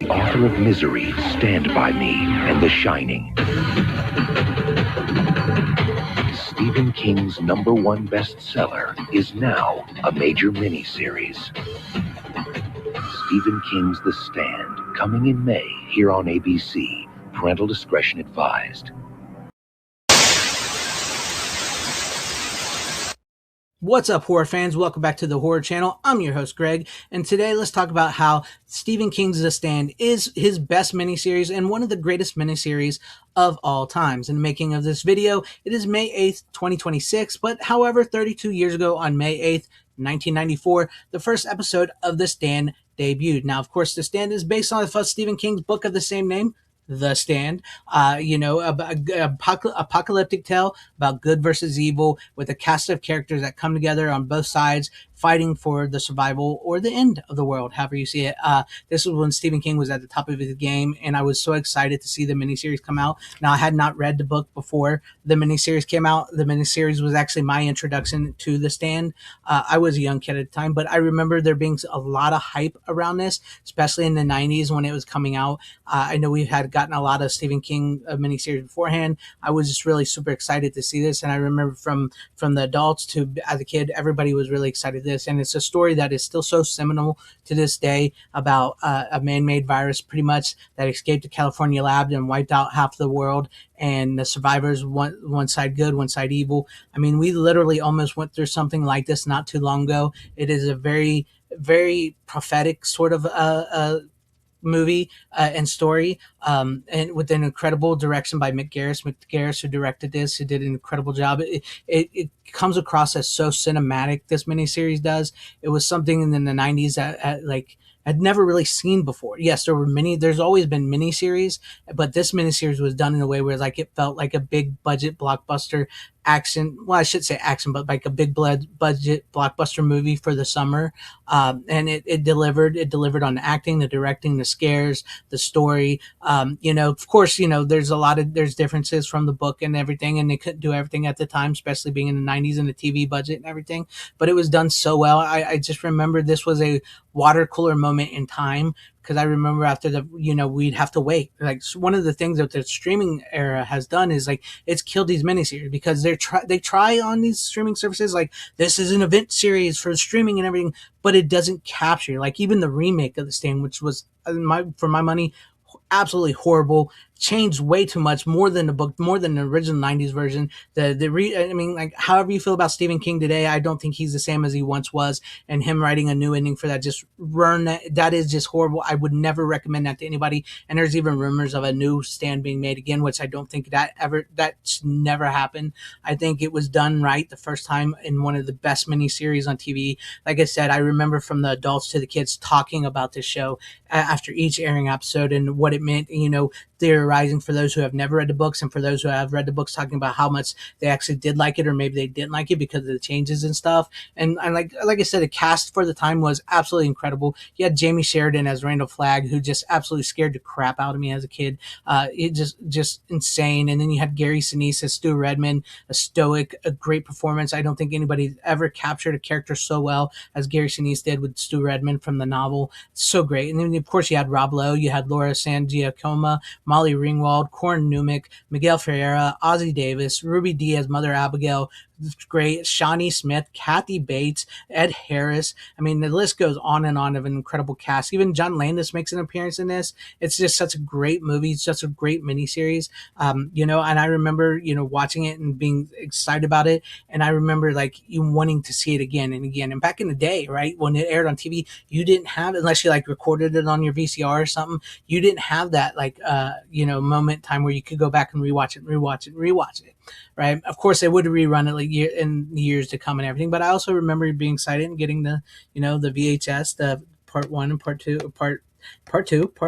author of Misery, Stand By Me, and The Shining. Stephen King's #1 bestseller is now a major miniseries. Stephen King's The Stand, coming in May here on ABC. Parental discretion advised. What's up, horror fans? Welcome back to the Horror Channel. I'm your host, Greg, and today let's talk about how Stephen King's The Stand is his best miniseries and one of the greatest miniseries of all times. In the making of this video, it is May 8th, 2026, but however, 32 years ago on May 8th, 1994, the first episode of The Stand debuted. Now, of course, The Stand is based on Stephen King's book of the same name, The Stand, apocalyptic tale about good versus evil with a cast of characters that come together on both sides fighting for the survival or the end of the world, however you see it. This was when Stephen King was at the top of his game, and I was so excited to see the miniseries come out. Now, I had not read the book before the miniseries came out. The miniseries was actually my introduction to The Stand. I was a young kid at the time, but I remember there being a lot of hype around this, especially in the 90s when it was coming out. I know we had gotten a lot of Stephen King miniseries beforehand. I was just really super excited to see this, and I remember from the adults to as a kid, everybody was really excited this, and it's a story that is still so seminal to this day about a man-made virus pretty much that escaped a California lab and wiped out half the world, and the survivors, one side good, one side evil. I mean, we literally almost went through something like this not too long ago. It is a very, very prophetic sort of movie and story, and with an incredible direction by Mick Garris, who directed this, who did an incredible job. It comes across as so cinematic, this miniseries does. It was something in the 90s that I'd never really seen before. Yes, there's always been miniseries, but this miniseries was done in a way where it felt like a big budget blockbuster action. Well, I should say action, but like a big budget blockbuster movie for the summer. And it delivered. It delivered on the acting, the directing, the scares, the story. Of course, there's differences from the book and everything, and they couldn't do everything at the time, especially being in the 90s and the TV budget and everything. But it was done so well. I just remember this was a water cooler moment in time, because I remember after we'd have to wait. One of the things that the streaming era has done is it's killed these miniseries, because they try on these streaming services this is an event series for streaming and everything, but it doesn't capture even the remake of The Stand, which was for my money absolutely horrible, changed way too much, more than the book, more than the original 90s version. However you feel about Stephen King today, I don't think he's the same as he once was, and him writing a new ending for that that is just horrible. I would never recommend that to anybody. And there's even rumors of a new Stand being made again, which I don't think that's never happened. I think it was done right the first time in one of the best miniseries on TV. Like I said, I remember from the adults to the kids talking about this show after each airing episode and what it meant, theorizing for those who have never read the books, and for those who have read the books, talking about how much they actually did like it, or maybe they didn't like it because of the changes and stuff. And like I said, the cast for the time was absolutely incredible. You had Jamie Sheridan as Randall Flagg, who just absolutely scared the crap out of me as a kid. It just insane. And then you had Gary Sinise as Stu Redman, a stoic, a great performance. I don't think anybody ever captured a character so well as Gary Sinise did with Stu Redman from the novel. So great. And then of course you had Rob Lowe, you had Laura San Giacomo, Molly Ringwald, Corin Numick, Miguel Ferreira, Ozzie Davis, Ruby Dee, Mother Abigail, great, Shawnee Smith, Kathy Bates, Ed Harris. I mean, the list goes on and on of an incredible cast. Even John Landis makes an appearance in this. It's just such a great movie. It's just a great miniseries. And I remember, watching it and being excited about it. And I remember you wanting to see it again and again. And back in the day, right, when it aired on TV, you didn't have, unless you recorded it on your VCR or something, you didn't have that moment time where you could go back and rewatch it. Right. Of course, they would rerun it in years to come and everything. But I also remember being excited and getting the VHS, the part 1 and part 2, part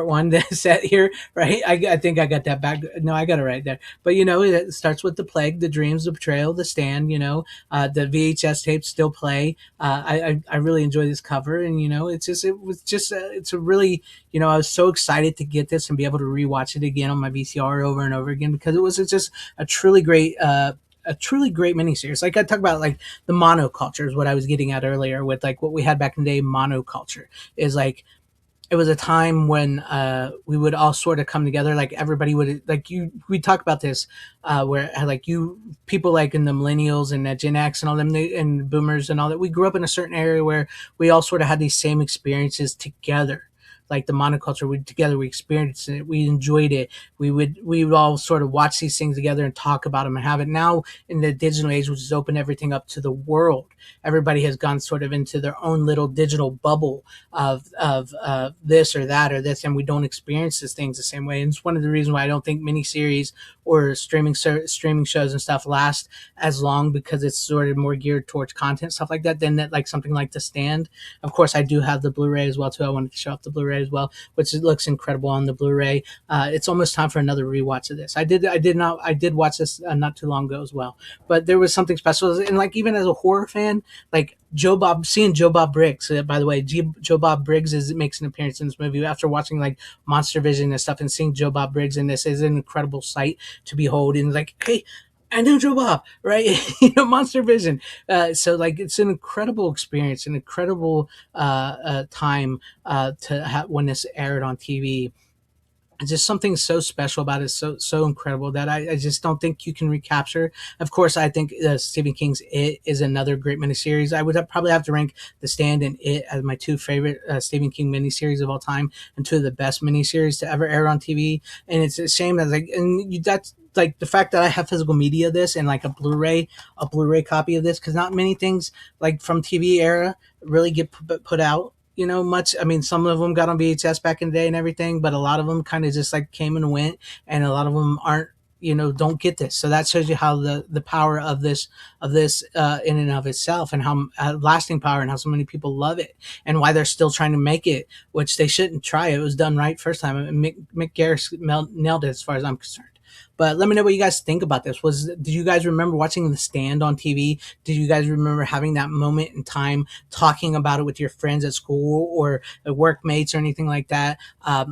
1 set here, right? I think I got that back. No, I got it right there. But it starts with the plague, the dreams, the betrayal, the stand. The VHS tapes still play. I really enjoy this cover, and it's a really, I was so excited to get this and be able to rewatch it again on my VCR over and over again, because it was just a truly great miniseries. I talk about the monoculture is what I was getting at earlier with what we had back in the day. Monoculture is it was a time when we would all sort of come together. Like everybody would like you. We talk about this where like you people like in the millennials and Gen X and all them and boomers and all that. We grew up in a certain area where we all sort of had these same experiences together. Like the monoculture, we together we experienced it, we enjoyed it. We would all sort of watch these things together and talk about them and have it. Now in the digital age, which has opened everything up to the world, everybody has gone sort of into their own little digital bubble of this or that or this, and we don't experience these things the same way. And it's one of the reasons why I don't think miniseries or streaming shows and stuff last as long, because it's sort of more geared towards content stuff like that than that, like something like The Stand. Of course, I do have the Blu-ray as well too. I wanted to show off the Blu-ray as well, which looks incredible on the Blu-ray. It's almost time for another rewatch of this. I did watch this not too long ago as well, but there was something special. And like even as a horror fan, like seeing Joe Bob Briggs. By the way, Joe Bob Briggs makes an appearance in this movie after watching like Monster Vision and stuff, and seeing Joe Bob Briggs in this is an incredible sight to behold. And like, hey, I know Joe Bob, right? Monster Vision. So like, it's an incredible experience, an incredible time when this aired on TV. It's just something so special about it, so incredible that I just don't think you can recapture. Of course, I think Stephen King's It is another great miniseries. I would probably have to rank The Stand and It as my two favorite Stephen King miniseries of all time, and two of the best miniseries to ever air on TV. And it's a shame that that's like the fact that I have physical media of this and like a Blu-ray copy of this, because not many things like from TV era really get put out, much. I mean, some of them got on VHS back in the day and everything, but a lot of them kind of just like came and went, and a lot of them aren't, don't get this. So that shows you how the power of this in and of itself, and how lasting power, and how so many people love it, and why they're still trying to make it, which they shouldn't try. It was done right first time. Mick Garris nailed it as far as I'm concerned. But let me know what you guys think about this. Did you guys remember watching The Stand on TV? Did you guys remember having that moment in time, talking about it with your friends at school or workmates or anything like that?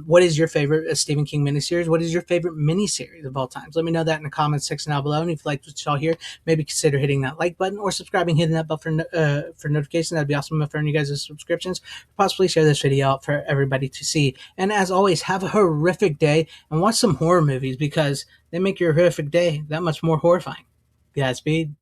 What is your favorite Stephen King miniseries? What is your favorite miniseries of all time? Let me know that in the comments section down below. And if you liked what you saw here, maybe consider hitting that like button or subscribing, hitting that bell for notifications. That'd be awesome if earning you guys' subscriptions. Possibly share this video out for everybody to see. And as always, have a horrific day and watch some horror movies, because they make your horrific day that much more horrifying. Godspeed.